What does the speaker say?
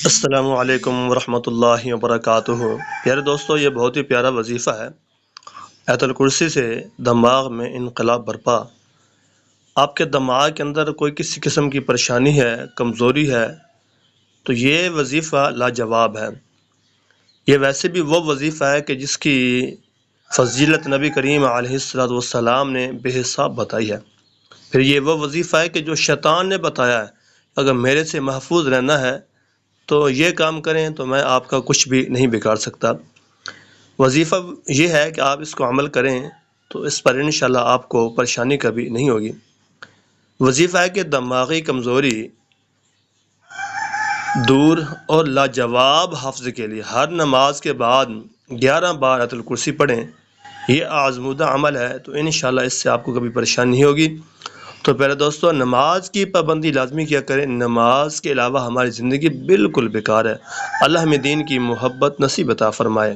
السلام علیکم ورحمۃ اللہ وبرکاتہ۔ پیارے دوستو، یہ بہت ہی پیارا وظیفہ ہے۔ آیت الکرسی سے دماغ میں انقلاب برپا۔ آپ کے دماغ کے اندر کوئی کسی قسم کی پریشانی ہے، کمزوری ہے، تو یہ وظیفہ لاجواب ہے۔ یہ ویسے بھی وہ وظیفہ ہے کہ جس کی فضیلت نبی کریم علیہ السلام نے بے حساب بتائی ہے۔ پھر یہ وہ وظیفہ ہے کہ جو شیطان نے بتایا ہے، اگر میرے سے محفوظ رہنا ہے تو یہ کام کریں تو میں آپ کا کچھ بھی نہیں بگاڑ سکتا۔ وظیفہ یہ ہے کہ آپ اس کو عمل کریں تو اس پر انشاءاللہ آپ کو پریشانی کبھی نہیں ہوگی۔ وظیفہ ہے کہ دماغی کمزوری دور اور لاجواب حفظ کے لیے ہر نماز کے بعد 11 بار آیت الکرسی پڑھیں۔ یہ آزمودہ عمل ہے تو انشاءاللہ اس سے آپ کو کبھی پریشانی نہیں ہوگی۔ تو پہلے دوستو، نماز کی پابندی لازمی کیا کریں۔ نماز کے علاوہ ہماری زندگی بالکل بیکار ہے۔ اللہ ہمیں دین کی محبت نصیب عطا فرمائے۔